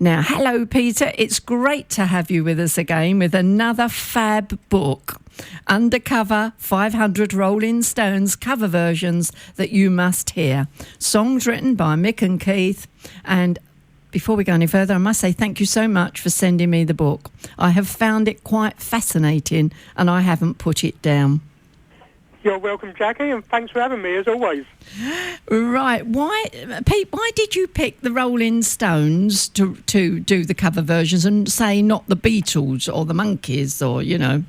Now, hello, Peter. It's great to have you with us again with another fab book. Undercover 500 Rolling Stones cover versions that you must hear. Songs written by Mick and Keith. And before we go any further, I must say thank you so much for sending me the book. I have found it quite fascinating and I haven't put it down. You're welcome, Jacqui, and thanks for having me, as always. Right. Pete, why did you pick the Rolling Stones to do the cover versions and say not the Beatles or the Monkees or, you know?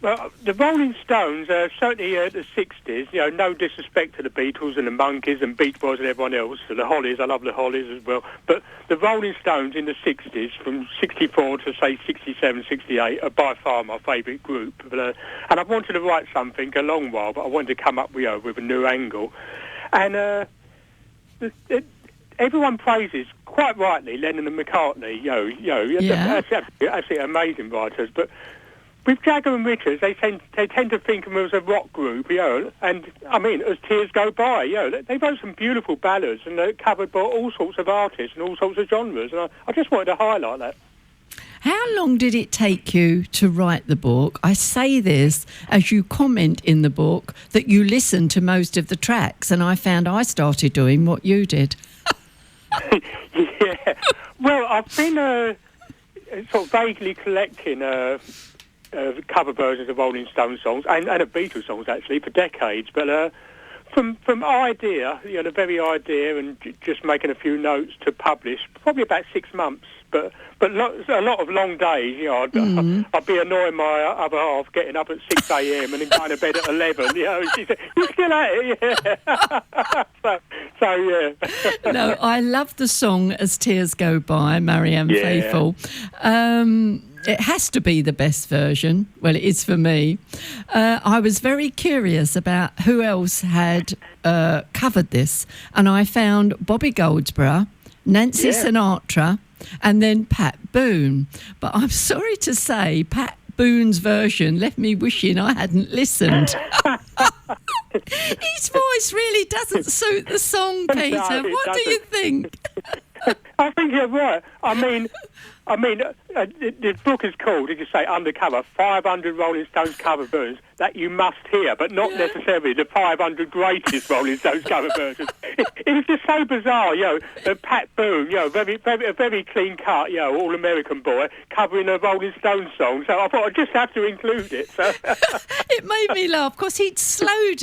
Well, the Rolling Stones, certainly the 60s, you know, no disrespect to the Beatles and the Monkees and Beach Boys and everyone else, the Hollies, I love the Hollies as well, but the Rolling Stones in the 60s, from 64 to, say, 67, 68, are by far my favourite group. And I wanted to write something a long while, but I wanted to come up with a new angle. And everyone praises, quite rightly, Lennon and McCartney, Yeah. absolutely amazing writers, but with Jagger and Richards, they tend to think of them as a rock group, you know, and, I mean, as tears go by, you know, they wrote some beautiful ballads and they're covered by all sorts of artists and all sorts of genres, and I just wanted to highlight that. How long did it take you to write the book? I say this as you comment in the book that you listen to most of the tracks, and I found I started doing what you did. Yeah. Well, I've been sort of vaguely collecting cover versions of Rolling Stones songs and of Beatles songs actually for decades, but from idea, you know, the very idea, and just making a few notes to publish, probably about 6 months. But a lot of long days, you know. I'd be annoying my other half getting up at 6 a.m. and then going to bed at 11. You know, she said, "You still at it?" Yeah. so yeah. No, I love the song "As Tears Go By," Marianne Faithfull. It has to be the best version. Well, it is for me. I was very curious about who else had covered this, and I found Bobby Goldsboro, Nancy Sinatra, and then Pat Boone. But I'm sorry to say, Pat Boone's version left me wishing I hadn't listened. His voice really doesn't suit the song, Peter. No, what do you think? I think you're right. I mean, the book is called, did you say, Undercover, 500 Rolling Stones cover versions that you must hear, but not necessarily the 500 greatest Rolling Stones cover versions. It was just so bizarre, you know, Pat Boone, you know, a very clean cut, you know, all-American boy, covering a Rolling Stones song, so I thought I'd just have to include it. So. It made me laugh, because he'd slowed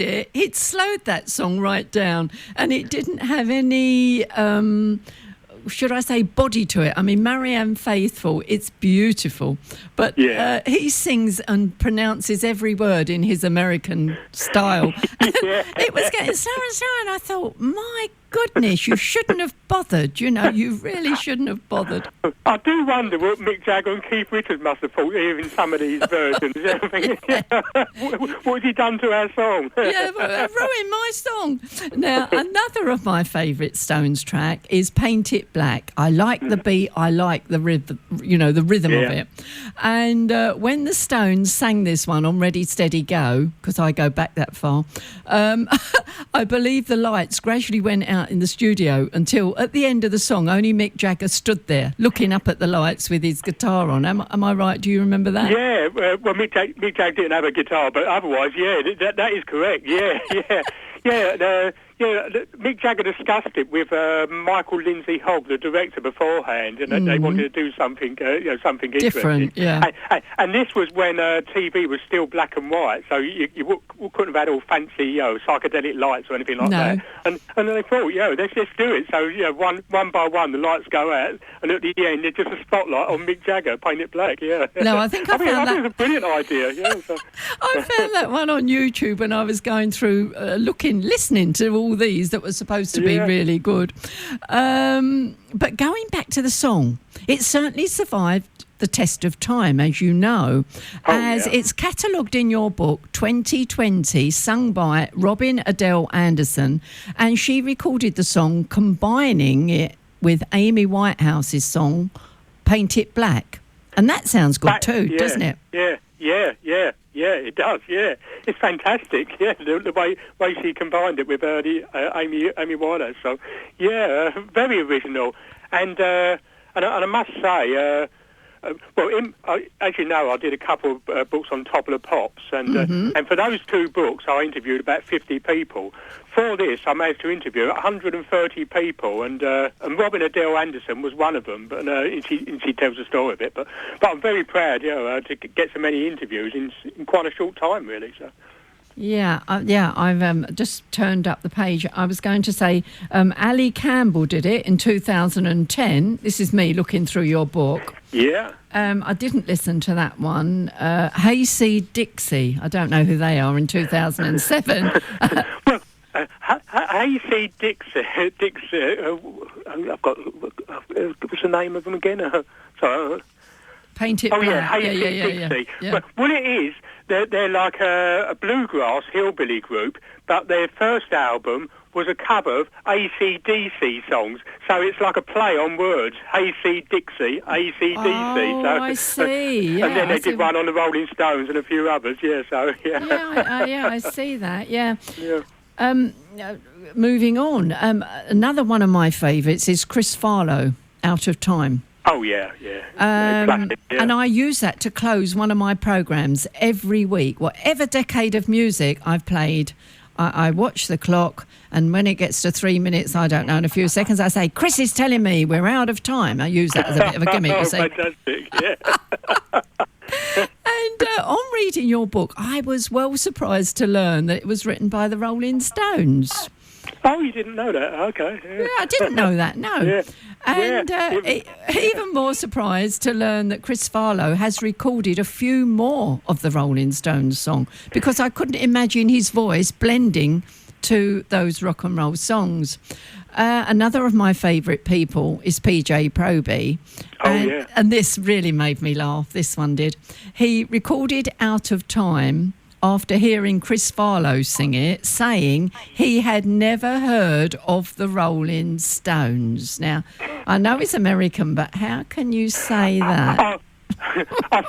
that song right down, and it didn't have any... should I say body to it? I mean, Marianne Faithfull, it's beautiful. But he sings and pronounces every word in his American style. It was getting slower and slower, and I thought, my goodness, you shouldn't have bothered, you know, you really shouldn't have bothered. I do wonder what Mick Jagger and Keith Richards must have thought hearing some of these versions. What has he done to our song? Yeah, ruined my song. Now, another of my favourite Stones track is Paint It Black. I like the beat, I like the rhythm, you know, the rhythm of it. And when the Stones sang this one on Ready, Steady, Go, because I go back that far, I believe the lights gradually went out in the studio until at the end of the song only Mick Jagger stood there looking up at the lights with his guitar on. Am I right? Do you remember that? Yeah, well, Mick Jagger didn't have a guitar, but otherwise, yeah, that is correct. Yeah. Mick Jagger discussed it with Michael Lindsay Hogg, the director, beforehand, and they wanted to do something, something different. Yeah. And this was when TV was still black and white, so you couldn't have had all fancy, psychedelic lights or anything like that. And they thought, let's just do it. So one by one the lights go out, and at the end there's just a spotlight on Mick Jagger, Paint It Black. Yeah. No, I think I found that. It was a brilliant idea. Yeah. So. I found that one on YouTube when I was going through, listening to all these that were supposed to be really good. But going back to the song, it certainly survived the test of time, as you know, it's catalogued in your book 2020, sung by Robin Adele Anderson, and she recorded the song combining it with Amy Whitehouse's song Paint It Black. And that sounds good too, doesn't it? Yeah, it does. Yeah, it's fantastic. Yeah, the way she combined it with the Amy Winehouse. So, very original. and I must say, as you know, I did a couple of books on Top of the Pops, and for those two books, I interviewed about 50 people. For this, I managed to interview 130 people, and Robin Adele Anderson was one of them. But she tells the story of it. But I'm very proud, to get so many interviews in quite a short time, really. So. Yeah, I've just turned up the page. I was going to say Ali Campbell did it in 2010. This is me looking through your book. Yeah. I didn't listen to that one. Hayseed Dixie, I don't know who they are, in 2007. Well, Hayseed Dixie, I've got, what's the name of them again? Sorry. Paint It Black. Oh, yeah, Hayseed Dixie. Yeah. Well, it is. They're like a bluegrass hillbilly group, but their first album was a cover of AC/DC songs. So it's like a play on words. Hayseed Dixie, AC/DC. Oh, so, I see. Yeah, and then they did one on the Rolling Stones and a few others. Yeah, so yeah. Yeah, I see that. Yeah. Yeah. Moving on. Another one of my favourites is Chris Farlow, Out of Time. Oh, yeah. Classic, yeah. And I use that to close one of my programmes every week. Whatever decade of music I've played, I watch the clock, and when it gets to 3 minutes, I don't know, in a few seconds, I say, Chris is telling me we're out of time. I use that as a bit of a gimmick, you see. Fantastic, yeah. And on reading your book, I was well surprised to learn that it was written by the Rolling Stones. Oh, you didn't know that? Okay. Yeah, I didn't know that, no. Yeah. And even more surprised to learn that Chris Farlow has recorded a few more of the Rolling Stones song, because I couldn't imagine his voice blending to those rock and roll songs. Another of my favourite people is PJ Proby. And this really made me laugh, this one did. He recorded Out of Time after hearing Chris Farlow sing it, saying he had never heard of the Rolling Stones. Now, I know it's American, but how can you say that? I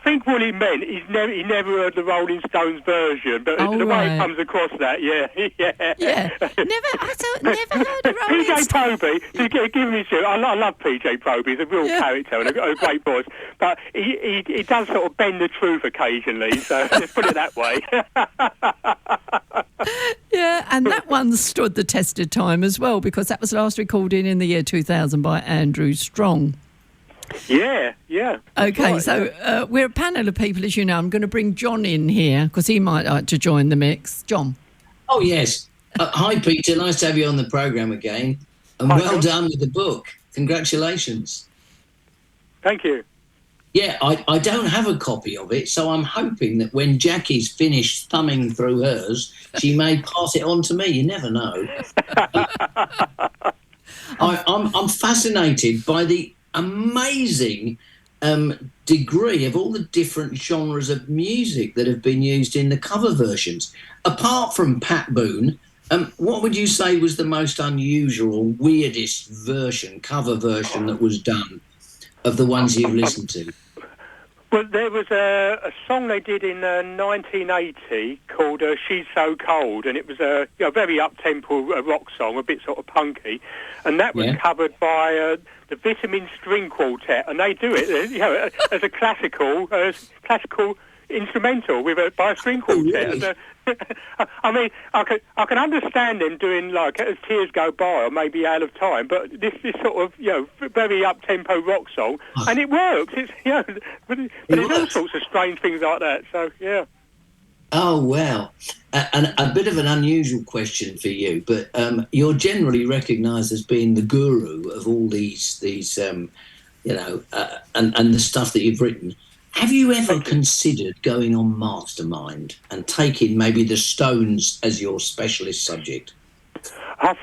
think what he meant is he never heard the Rolling Stones version, but the way it comes across that, yeah. Never heard of Rolling PJ Stones. Proby, give me shit. I love PJ Proby. He's a real character and a great voice, but he does sort of bend the truth occasionally. So let's put it that way. Yeah, and that one stood the test of time as well, because that was last recorded in the year 2000 by Andrew Strong. Yeah. Okay, right, so we're a panel of people, as you know. I'm going to bring John in here because he might like to join the mix. John. Oh, yes. Hi, Peter. Nice to have you on the programme again. And well done with the book. Congratulations. Thank you. Yeah, I don't have a copy of it, so I'm hoping that when Jacqui's finished thumbing through hers, she may pass it on to me. You never know. I'm fascinated by the amazing degree of all the different genres of music that have been used in the cover versions. Apart from Pat Boone, what would you say was the most unusual, weirdest cover version that was done of the ones you've listened to? Well, there was a song they did in 1980 called She's So Cold, and it was a very up-tempo rock song, a bit sort of punky, and that was covered by the Vitamin String Quartet, and they do it as a classical instrumental by a string quartet. Really? I mean, I can understand them doing like As Tears Go By or maybe Out of Time, but this sort of very up tempo rock song, and it works. It's but there's all sorts of strange things like that. So yeah. Oh wow, and a bit of an unusual question for you, but you're generally recognised as being the guru of all these and the stuff that you've written. Have you ever considered going on Mastermind and taking maybe the Stones as your specialist subject? I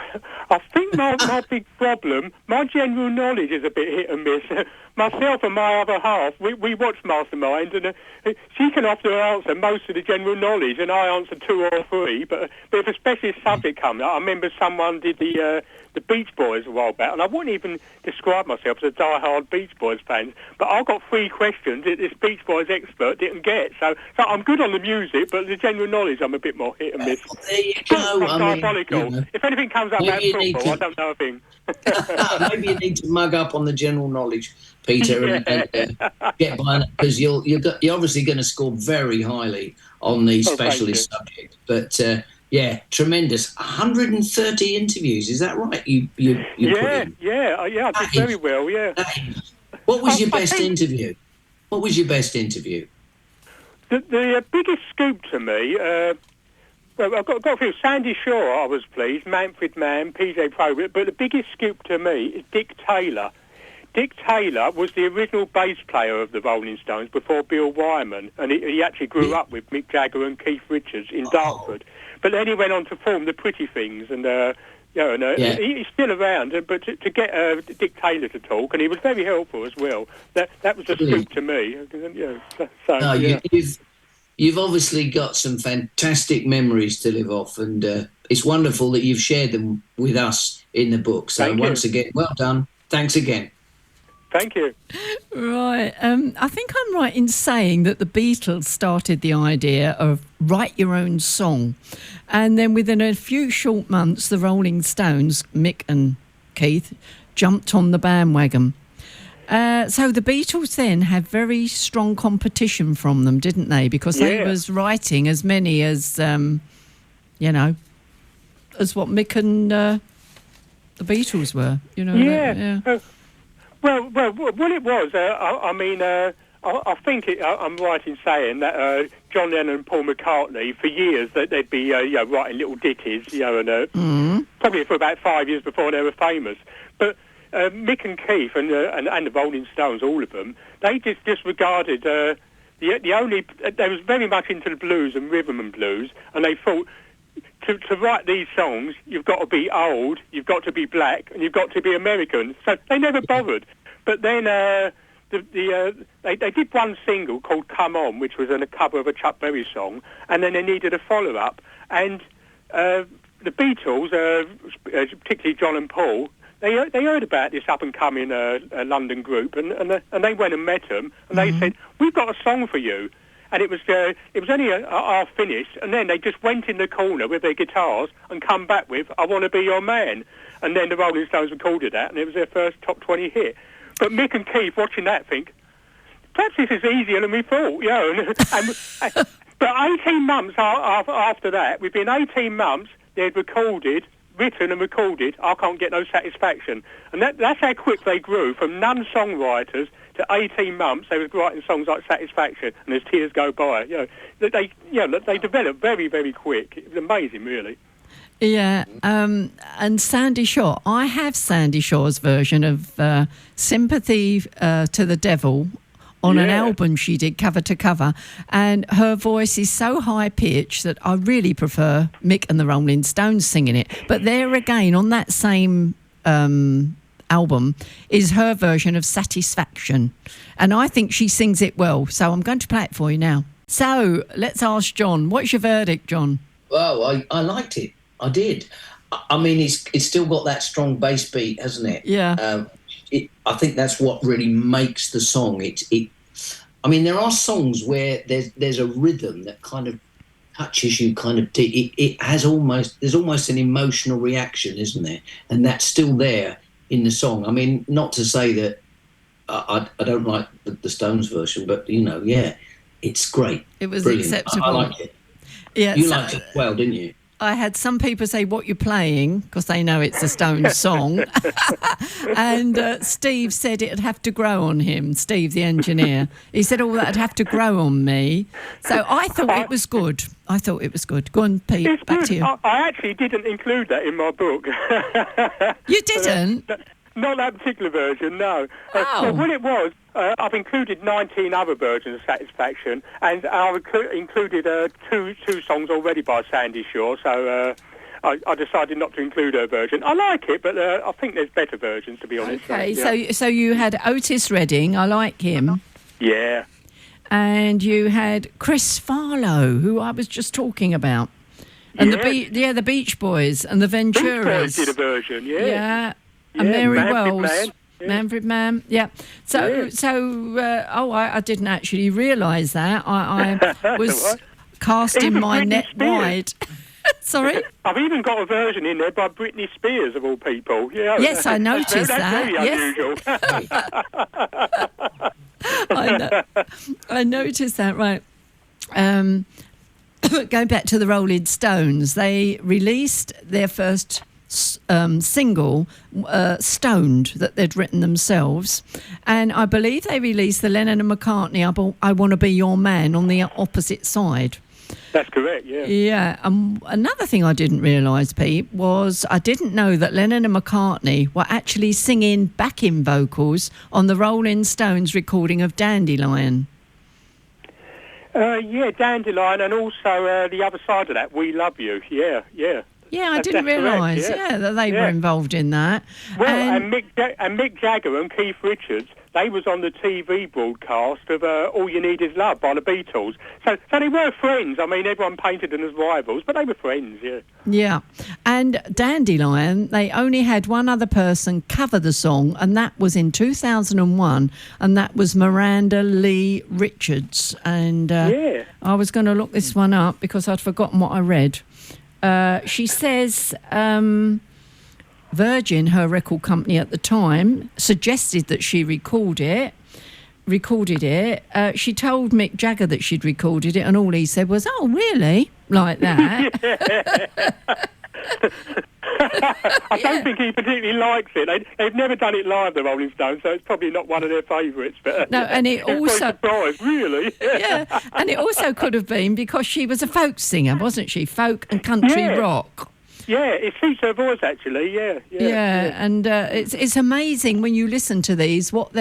think my big problem, my general knowledge is a bit hit and miss. Myself and my other half, we watch Mastermind, and she can often answer most of the general knowledge, and I answer 2 or 3. But if a specialist subject comes up, I remember someone did the the Beach Boys a while back, and I wouldn't even describe myself as a die-hard Beach Boys fan, but I got 3 questions that this Beach Boys expert didn't get. So I'm good on the music, but the general knowledge I'm a bit more hit and miss. There you go. Diabolical. You know, if anything comes up about football, I don't know a thing. Maybe you need to mug up on the general knowledge, Peter, and get by, because you're obviously going to score very highly on the specialist subject. But yeah, tremendous. 130 interviews, is that right? You put in? Yeah, I did very well. Yeah. What was your best interview? What was your best interview? The biggest scoop to me. Well, I've got a few. Sandy Shaw, I was pleased. Manfred Mann, PJ Probert. But the biggest scoop to me is Dick Taylor. Dick Taylor was the original bass player of the Rolling Stones before Bill Wyman, and he actually grew up with Mick Jagger and Keith Richards in Dartford. But then he went on to form the Pretty Things, and he's still around. But to get Dick Taylor to talk, and he was very helpful as well. That was a scoop to me. You've obviously got some fantastic memories to live off, and it's wonderful that you've shared them with us in the book. So once again, well done. Thanks again. Thank you. Right. I think I'm right in saying that the Beatles started the idea of write your own song. And then within a few short months, the Rolling Stones, Mick and Keith, jumped on the bandwagon. So the Beatles then had very strong competition from them, didn't they? Because they was writing as many as, as what Mick and the Beatles were. Well, what it was, I think I'm right in saying that John Lennon and Paul McCartney, for years, that they'd be writing little ditties, and probably for about 5 years before they were famous. But Mick and Keith and the Rolling Stones, all of them, they just disregarded they was very much into the blues and rhythm and blues, and they thought to write these songs, you've got to be old, you've got to be black, and you've got to be American. So they never bothered. But then they did one single called "Come On," which was a cover of a Chuck Berry song, and then they needed a follow-up. And the Beatles, particularly John and Paul, they heard about this up-and-coming London group, and they went and met them, and they said, "We've got a song for you." And it was only half finished, and then they just went in the corner with their guitars and come back with "I Want to Be Your Man," and then the Rolling Stones recorded that, and it was their first top 20 hit. But Mick and Keith, watching that, think, perhaps this is easier than we thought, But 18 months after that, within 18 months, they'd written and recorded "I Can't Get No Satisfaction," and that's how quick they grew from non-songwriters to 18 months. They were writing songs like "Satisfaction" and "As Tears Go By." They developed very, very quick. It was amazing, really. Yeah, and Sandy Shaw. I have Sandy Shaw's version of "Sympathy to the Devil" on an album she did cover to cover, and her voice is so high pitched that I really prefer Mick and the Rolling Stones singing it. But there again, on that same album is her version of "Satisfaction," and I think she sings it well, so I'm going to play it for you now. So let's ask John, what's your verdict, John? Well, I liked it. I did. I mean, it's still got that strong bass beat, hasn't it? Yeah. I think that's what really makes the song. I mean, there are songs where there's a rhythm that kind of touches you kind of deep. There's almost an emotional reaction, isn't there? And that's still there in the song. I mean, not to say that I don't like the Stones version, but it's great. It was brilliant. Acceptable. I liked it. Yeah, you liked it well, didn't you? I had some people say what you're playing because they know it's a Stones song, and Steve said it'd have to grow on him. Steve, the engineer, he said, "Oh, that'd have to grow on me." So I thought it was good. Go on, Pete. It's back good. to you. I actually didn't include that in my book. You didn't? Not that particular version, no. Oh. So what it was, I've included 19 other versions of Satisfaction, and I've included two songs already by Sandy Shaw, so I decided not to include her version. I like it, but I think there's better versions, to be honest. Okay, so you had Otis Redding, I like him. Yeah. And you had Chris Farlow, who I was just talking about. And the Beach Boys and the Venturas. Beach Boys did a version, yeah. Yeah. And Mary Wells. Man. Yeah. Manfred Mann, yeah. I didn't actually realise that. I was casting my net wide. Sorry? I've even got a version in there by Britney Spears, of all people. Yeah. Yes, I noticed that's that. Very unusual. I noticed that, right. Going back to the Rolling Stones, they released their first single, Stoned, that they'd written themselves, and I believe they released the Lennon and McCartney I Want to Be Your Man on the opposite side. That's correct, yeah. Yeah. Another thing I didn't realise, Pete, was I didn't know that Lennon and McCartney were actually singing backing vocals on the Rolling Stones recording of Dandelion. Dandelion, and also the other side of that, We Love You. Yeah. Yeah, I didn't realise, that they were involved in that. Well, and Mick Jagger and Keith Richards, they was on the TV broadcast of All You Need Is Love by the Beatles. So they were friends. I mean, everyone painted them as rivals, but they were friends, yeah. Yeah. And Dandelion, they only had one other person cover the song, and that was in 2001, and that was Miranda Lee Richards. And I was going to look this one up because I'd forgotten what I read. She says Virgin, her record company at the time, suggested that she recorded it. She told Mick Jagger that she'd recorded it, and all he said was, "Oh, really?" Like that. I don't think he particularly likes it. They've never done it live, the Rolling Stones, so it's probably not one of their favourites. But no, and it also surprised, really. Yeah, and it also could have been because she was a folk singer, wasn't she? Folk and country rock. Yeah, it suits her voice actually. Yeah. And it's amazing when you listen to these what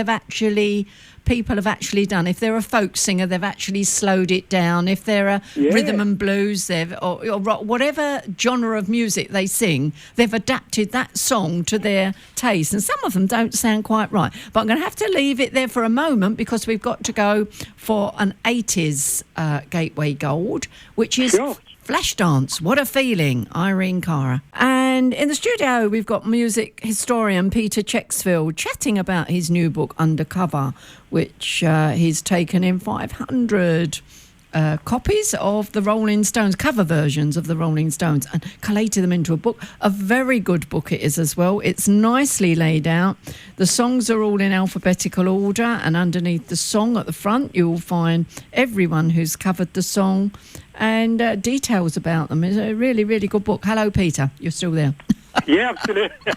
people have actually done. If they're a folk singer, they've actually slowed it down. If they're a rhythm and blues, or rock, whatever genre of music they sing, they've adapted that song to their taste. And some of them don't sound quite right. But I'm going to have to leave it there for a moment because we've got to go for an 80s Gateway Gold, which is Flashdance, What a Feeling, Irene Cara. And in the studio, we've got music historian Peter Chexfield chatting about his new book, Undercover, which he's taken in 500 copies of the Rolling Stones, cover versions of the Rolling Stones, and collated them into a book. A very good book it is as well. It's nicely laid out. The songs are all in alphabetical order, and underneath the song at the front, you'll find everyone who's covered the song and details about them. It's a really, really good book. Hello, Peter. You're still there. Yeah, absolutely.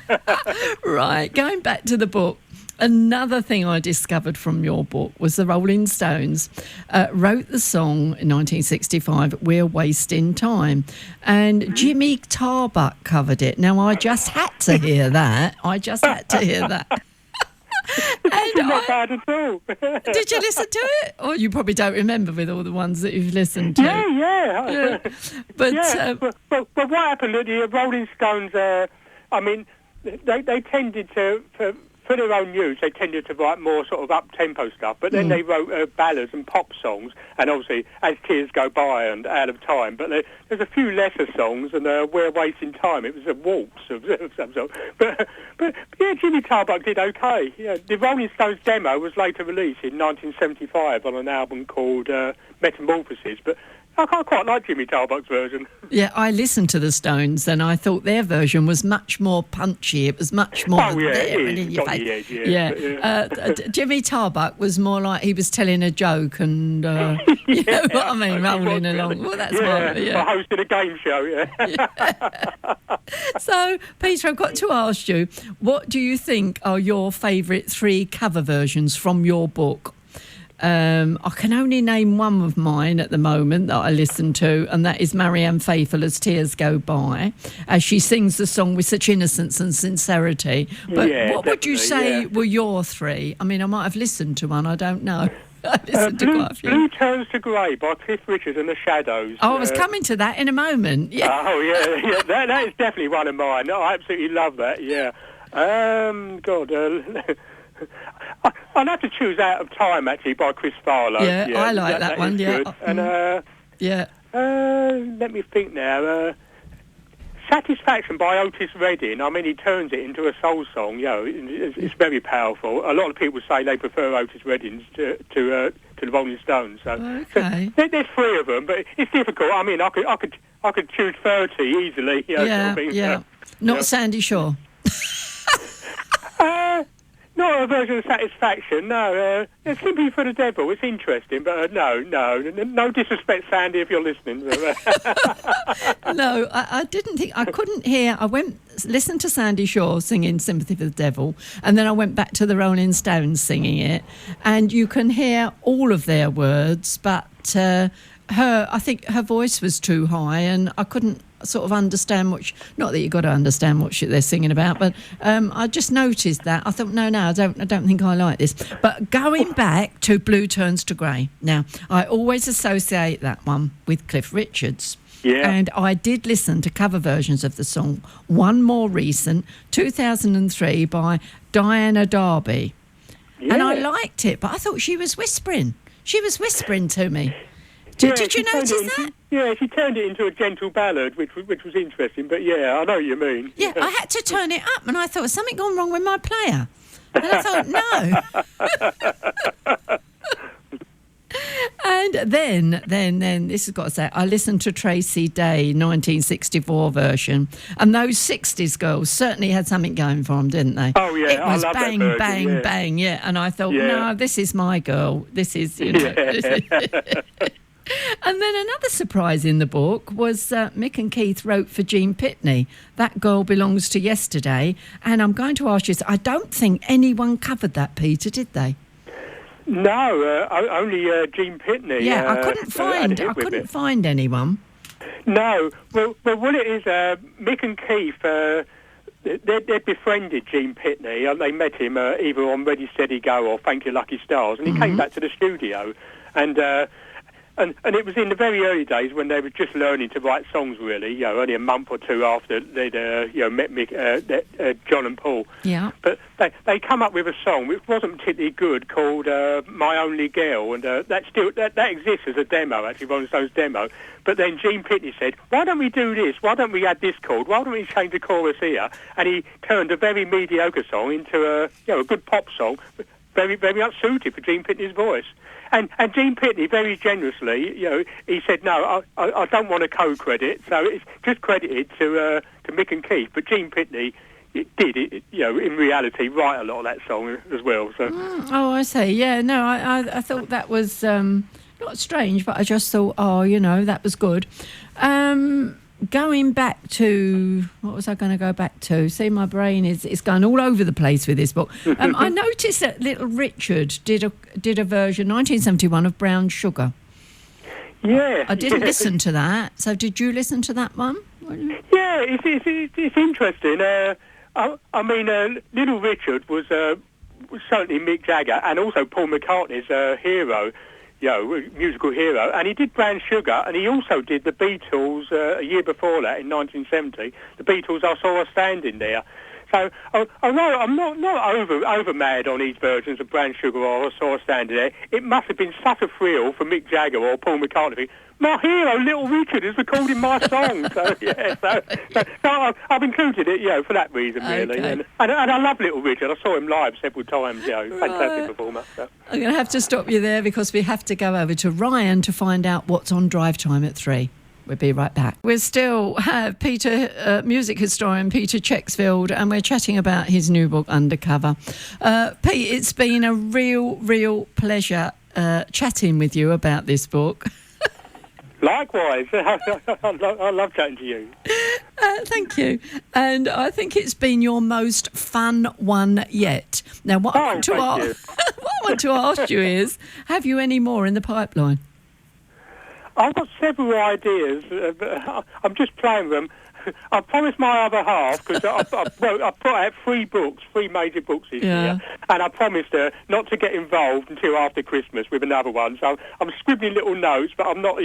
Right, going back to the book. Another thing I discovered from your book was the Rolling Stones wrote the song in 1965, We're Wasting Time, and Jimmy Tarbuck covered it. Now, I just had to hear that. It's not bad at all. Did you listen to it? Or you probably don't remember with all the ones that you've listened to. Yeah. But what happened at the Rolling Stones, I mean, they tended to... For their own use, they tended to write more sort of up-tempo stuff, but then they wrote ballads and pop songs, and obviously, As Tears Go By and Out of Time, but there's a few lesser songs, and We're Wasting Time. It was a waltz of some sort. But yeah, Jimmy Tarbuck did okay. Yeah, the Rolling Stones demo was later released in 1975 on an album called Metamorphosis, but I quite like Jimmy Tarbuck's version. Yeah, I listened to the Stones and I thought their version was much more punchy. It was much more there and in your face. Jimmy Tarbuck was more like he was telling a joke and you know what I mean, rolling along. Well, that's for hosting a game show. So, Peter, I've got to ask you, what do you think are your favourite 3 cover versions from your book? I can only name one of mine at the moment that I listen to, and that is Marianne Faithfull, As Tears Go By, as she sings the song with such innocence and sincerity. But what would you say were your 3? I mean, I might have listened to one, I don't know. I listened to quite a few. Blue Turns to Grey by Cliff Richard and the Shadows. Oh, I was coming to that in a moment. Yeah. Oh, yeah. That is definitely one of mine. I absolutely love that, yeah. I'd have to choose Out of Time, actually, by Chris Farlow. Yeah, I like that one, yeah. Good. And, let me think now. Satisfaction by Otis Redding, I mean, he turns it into a soul song, it's very powerful. A lot of people say they prefer Otis Redding's to the Rolling Stones. So, okay. so there's 3 of them, but it's difficult. I mean, I could choose 30 easily. Yeah, sort of thing, yeah. Not Sandy Shaw. Not a version of Satisfaction, no. It's Sympathy for the Devil. It's interesting, but no disrespect, Sandy, if you're listening. No, I didn't think, I couldn't hear, I listened to Sandy Shaw singing Sympathy for the Devil, and then I went back to the Rolling Stones singing it, and you can hear all of their words, but I think her voice was too high, and I couldn't sort of understand not that you've got to understand what they're singing about, but I just noticed that. I thought, no, I don't think I like this. But going back to Blue Turns to Grey, now, I always associate that one with Cliff Richard's. Yeah. And I did listen to cover versions of the song, one more recent, 2003, by Diana Darby. Yeah. And I liked it, but I thought she was whispering. She was whispering to me. Did you notice that? Yeah, she turned it into a gentle ballad, which was interesting. But yeah, I know what you mean. Yeah, I had to turn it up, and I thought, has something gone wrong with my player? And I thought, no. And then this has got to say, I listened to Tracy Day 1964 version, and those 60s girls certainly had something going for them, didn't they? Oh yeah, it was I love bang, that version, bang, bang, yeah. And I thought, no, this is my girl. This is, And then another surprise in the book was Mick and Keith wrote for Gene Pitney, That Girl Belongs to Yesterday. And I'm going to ask you, I don't think anyone covered that, Peter, did they? No, only Gene Pitney. Yeah, I couldn't find anyone. No, well, what it is, Mick and Keith, they befriended Gene Pitney. They met him either on Ready, Steady, Go or Thank You Lucky Stars, and he came back to the studio, and it was in the very early days when they were just learning to write songs, really, only a month or two after they'd met Mick, John and Paul. Yeah. But they come up with a song which wasn't particularly good called My Only Girl, and that exists as a demo, actually, Rolling Stones demo. But then Gene Pitney said, why don't we do this? Why don't we add this chord? Why don't we change the chorus here? And he turned a very mediocre song into a good pop song, very, very much suited for Gene Pitney's voice. And Gene Pitney, very generously, he said, no, I don't want a co-credit, so it's just credited to Mick and Keith. But Gene Pitney did, in reality, write a lot of that song as well. So. Oh, I see. Yeah, no, I thought that was not strange, but I just thought, that was good. Going back to, what was I going to go back to? See, my brain is going all over the place with this book. I noticed that Little Richard did a version, 1971, of Brown Sugar. Yeah. I didn't listen to that. So did you listen to that one? Yeah, it's interesting. I mean, Little Richard was certainly Mick Jagger and also Paul McCartney's hero. Musical hero, and he did Brown Sugar, and he also did the Beatles a year before that, in 1970. The Beatles, I Saw Her Standing There. So, although I'm not over mad on these versions of Brown Sugar or I Saw Her Standing There, it must have been such a thrill for Mick Jagger or Paul McCartney. My hero, Little Richard, is recording my song. So I've included it, for that reason, really. Okay. And I love Little Richard. I saw him live several times, fantastic performer. So. I'm going to have to stop you there because we have to go over to Ryan to find out what's on Drive Time at 3. We'll be right back. We still have Peter, music historian Peter Chexfield, and we're chatting about his new book, Undercover. Pete, it's been a real pleasure chatting with you about this book. Likewise. I love chatting to you. Thank you. And I think it's been your most fun one yet. Now, what I want to ask you is, have you any more in the pipeline? I've got several ideas. I'm just playing them. I promised my other half, because I put out 3 major books this year, and I promised her not to get involved until after Christmas with another one. So I'm scribbling little notes, but I'm not,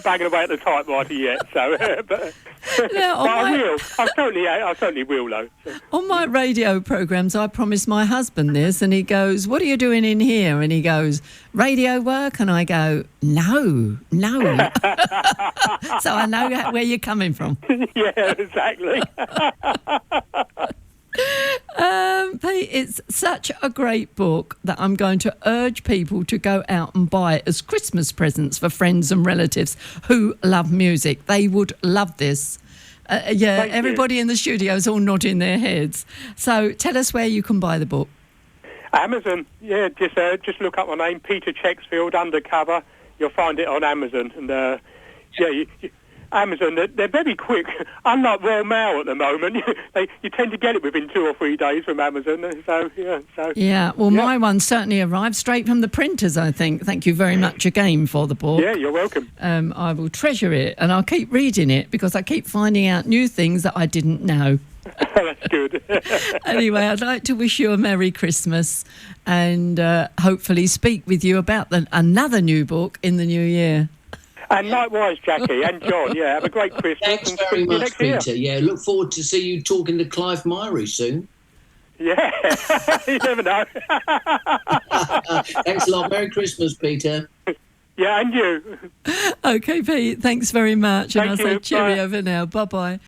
banging away at the typewriter yet. So, but I will. I certainly will, though. So. On my radio programmes, I promised my husband this, and he goes, "What are you doing in here?" And he goes, "Radio work." And I go, "No." So I know where you're coming from. Yeah, exactly. Pete, it's such a great book that I'm going to urge people to go out and buy it as Christmas presents for friends and relatives who love music. They would love this. Everybody in the studio is all nodding their heads. So tell us where you can buy the book. Amazon. Yeah, just look up my name, Peter Checksfield, Undercover. You'll find it on Amazon. And Amazon, they're very quick. Unlike Royal Mail at the moment, you tend to get it within 2 or 3 days from Amazon. My one certainly arrived straight from the printers, I think. Thank you very much again for the book. Yeah, you're welcome. I will treasure it, and I'll keep reading it because I keep finding out new things that I didn't know. That's good. Anyway, I'd like to wish you a Merry Christmas and hopefully speak with you about another new book in the new year. And likewise, Jacqui and John. Yeah, have a great Christmas. Thanks very much, Peter. Yeah, look forward to see you talking to Clive Myrie soon. Yeah, you never know. Thanks a lot. Merry Christmas, Peter. Yeah, and you. Okay, Pete, thanks very much. And Thank I'll say you. cheerio Bye. for now. Bye-bye.